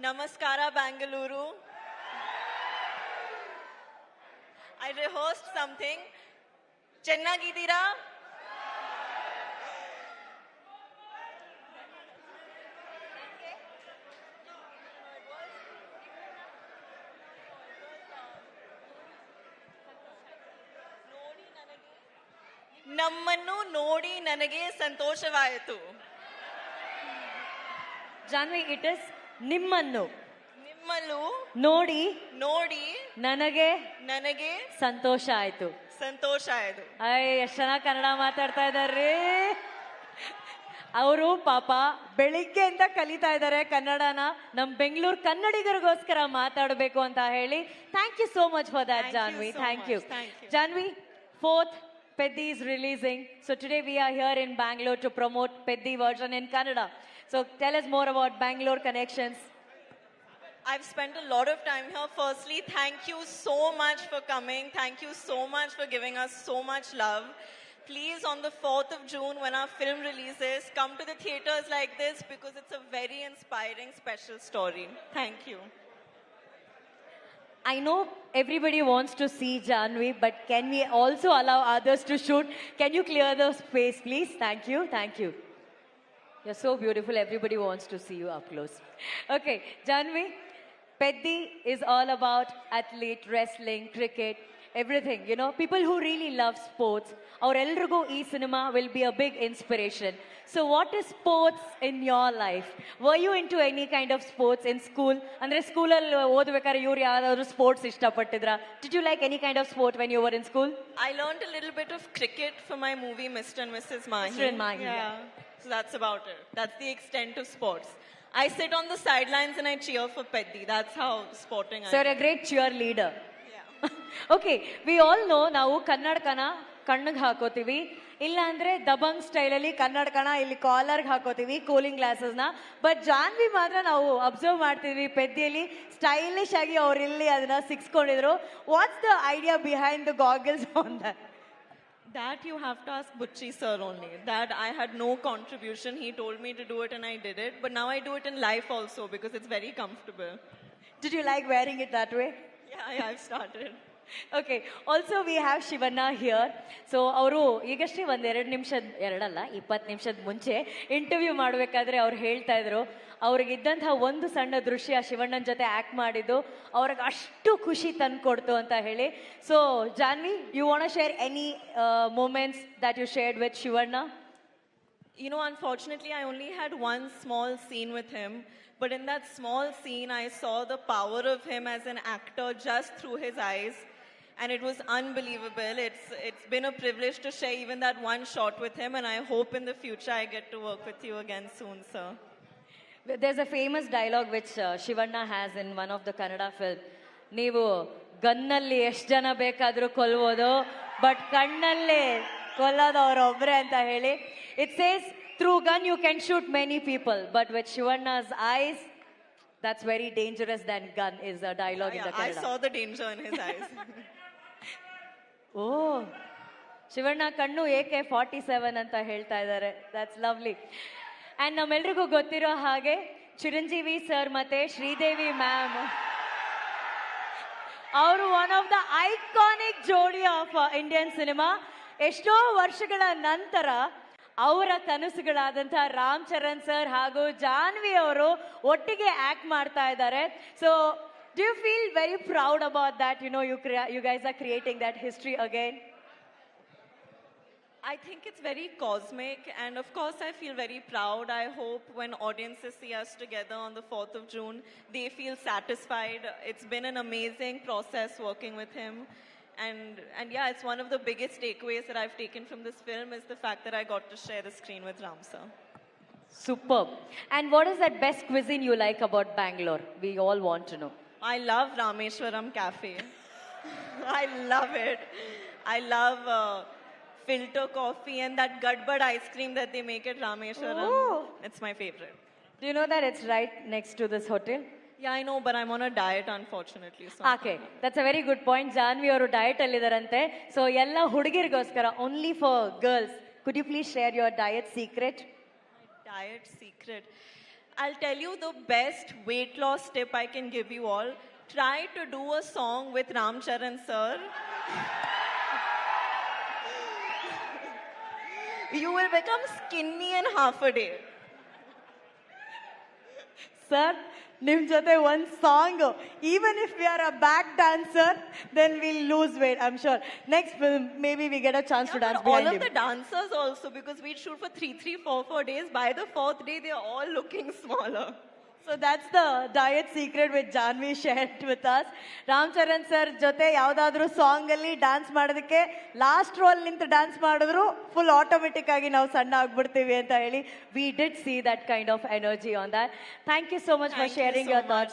Namaskara, Bangalore. I rehearsed something. Chennagidira. ನಮ್ಮನ್ನು ನೋಡಿ ನನಗೆ ಸಂತೋಷವಾಯಿತು. ಜಾನ್ವಿ, ಇಟ್ ಇಸ್ ನಿಮ್ಮನ್ನು ನಿಮ್ಮಲ್ಲೂ ನೋಡಿ ನೋಡಿ ನನಗೆ ನನಗೆ ಸಂತೋಷ ಆಯ್ತು. ಸಂತೋಷ ಆಯಿತು. ಎಷ್ಟ್ ಚೆನ್ನಾಗಿ ಕನ್ನಡ ಮಾತಾಡ್ತಾ ಇದಾರ್ರಿ. ಅವರು ಪಾಪ ಬೆಳಿಗ್ಗೆಯಿಂದ ಕಲಿತಾ ಇದ್ದಾರೆ ಕನ್ನಡನ. ನಮ್ ಬೆಂಗಳೂರು ಕನ್ನಡಿಗರಿಗೋಸ್ಕರ ಮಾತಾಡಬೇಕು ಅಂತ ಹೇಳಿ. Thank you so much for that, Janvi. Thank you. Janvi, 4th Peddi is releasing. So today we are here in Bangalore to promote Peddi version in Kannada. So tell us more about Bangalore connections. I've spent a lot of time here. Firstly, thank you so much for coming. Thank you so much for giving us so much love. Please, on the 4th of June, when our film releases, come to the theaters like this because it's a very inspiring, special story. Thank you. I know everybody wants to see Janvi, but can we also allow others to shoot? Can you clear the space, please? Thank you. Thank you. You're so beautiful. Everybody wants to see you up close. Okay, Janvi, Peddi is all about athlete, wrestling, cricket, everything. You know, people who really love sports. Our Elrugo E cinema will be a big inspiration. So what is sports in your life? Were you into any kind of sports in school? Andre school alli odbekare iವರು ಯಾರಾದರೂ sports ಇಷ್ಟಪಟ್ಟಿದ್ರಾ? Did you like any kind of sport when you were in school? I learned a little bit of cricket for my movie Mr. and Mrs. Mahi. Mr. and Mahi, Yeah. So that's about it. That's the extent of sports. I sit on the sidelines and I cheer for Peddi. That's how sporting I So am. you're a great cheerleader. Yeah. Okay, we all know ನಾವು ಕನ್ನಡಕನ ಕಣ್ಣಿಗೆ ಹಾಕೋತೀವಿ, ಇಲ್ಲ ಅಂದ್ರೆ ದಬಂಗ್ ಸ್ಟೈಲಲ್ಲಿ ಕನ್ನಡಕನ ಇಲ್ಲಿ ಕಾಲರ್ಗೆ ಹಾಕೋತೀವಿ, cooling ಗ್ಲಾಸಸ್ನ. But Janhvi ಮಾತ್ರ ನಾವು observe ಮಾಡ್ತಿದ್ವಿ ಪೆದ್ದಿಯಲ್ಲಿ stylish ಆಗಿ ಅವ್ರು ಇಲ್ಲಿ ಅದನ್ನ ಸಿಕ್ಸ್ಕೊಂಡಿದ್ರು. What's the idea behind the goggles on that? That you have to ask Butchi sir only. That I had no contribution. He told me to do it and I did it. But now I do it in life also because it's very comfortable. Did you like wearing it that way? Yeah, I've started. Okay, also we have Shivanna here. So ಅವರು ಈಗಷ್ಟೇ ಎರಡಲ್ಲ 20 ನಿಮಿಷದ ಮುಂಚೆ interview ಮಾಡಬೇಕಾದ್ರೆ ಅವ್ರು ಹೇಳ್ತಾ ಇದ್ರು ಅವ್ರಿಗಿದ್ದಂತಹ ಒಂದು ಸಣ್ಣ ದೃಶ್ಯ ಶಿವಣ್ಣನ ಜೊತೆ ಆಕ್ಟ್ ಮಾಡಿದ್ದು ಅವ್ರಿಗೆ ಅಷ್ಟು ಖುಷಿ ತಂದ್ಕೊಡ್ತು ಅಂತ ಹೇಳಿ. So Janvi, you want to share any moments that you shared with Shivanna? You know, unfortunately, I only had one small scene with him. But in that small scene, I saw the power of him as an actor just through his eyes. And it was unbelievable. It's been a privilege to share even that one shot with him. And I hope in the future I get to work with you again soon, sir. There's a famous dialogue which Shivanna has in one of the Kannada film. ನೀವು ಗನ್ನಲ್ಲಿ ಎಷ್ಟು ಜನ ಬೇಕಾದರೂ ಕೊಲ್ಬೋದು, but ಕಣ್ಣಲ್ಲಿ ಕೊಲ್ಲೋದು ಅವರೊಬ್ಬರೇ ಅಂತ ಹೇಳಿ. It says through gun you can shoot many people, but with Shivanna's eyes, that's very dangerous than gun is a dialogue in the Kannada. I saw the danger in his eyes. Oh, Shivanna ಕಣ್ಣು AK-47 ಅಂತ ಹೇಳ್ತಾ ಇದ್ದಾರೆ. That's lovely. And ನಮ್ಮೆಲ್ರಿಗೂ ಗೊತ್ತಿರೋ ಹಾಗೆ Chiranjeevi sir ಮತ್ತೆ Sridevi ma'am ಅವರು one of the iconic ಜೋಡಿ of Indian cinema. ಎಷ್ಟೋ ವರ್ಷಗಳ ನಂತರ ಅವರ ಕನಸುಗಳಾದಂತಹ ರಾಮ್ ಚರಣ್ ಸರ್ ಹಾಗೂ ಜಾನ್ವಿ ಅವರು ಒಟ್ಟಿಗೆ ಆಕ್ಟ್ ಮಾಡ್ತಾ ಇದ್ದಾರೆ. So do you feel very proud about that? You know you guys are creating that history again. I think it's very cosmic, and of course I feel very proud. I hope when audiences see us together on the 4th of June, they feel satisfied. It's been an amazing process working with him. And yeah, it's one of the biggest takeaways that I've taken from this film is the fact that I got to share the screen with Ram sir. Superb. And what is that best cuisine you like about Bangalore? We all want to know. I love Rameshwaram Cafe. I love it. I love filter coffee and that Gadbad ice cream that they make at Rameshwaram. Oh. It's my favorite. Do you know that it's right next to this hotel? Yeah, I know, but I'm on a diet, unfortunately. So Okay, that's a very good point. Janvi ಅವರು diet ಅಲ್ಲಿ ಇದಾರಂತೆ. So ಎಲ್ಲ ಹುಡುಗಿರಿಗೋಸ್ಕರ, only for girls, could you please share your diet secret? diet secret. I'll tell you the best weight loss tip I can give you all. Try to do a song with Ram Charan sir. You will become skinny in half a day. Sir, nim jote one song. Even if we are a back dancer, then we'll lose weight, I'm sure. Next film, maybe we get a chance to dance But all behind of him. the dancers also, because we shoot for 4 days. By the 4th day, they are all looking smaller. So that's the diet secret which Janvi shared with us. Ram Charan sir jote ಯಾವ್ದಾದ್ರು song ಅಲ್ಲಿ dance ಮಾಡೋದಕ್ಕೆ last roll ನಿಂತು dance ಮಾಡಿದ್ರು full automatic ಆಗಿ ನಾವು ಸಣ್ಣ ಆಗ್ಬಿಡ್ತೀವಿ ಅಂತ ಹೇಳಿ we did see that kind of energy on that. Thank you so much for Thank you sharing so your much. thoughts.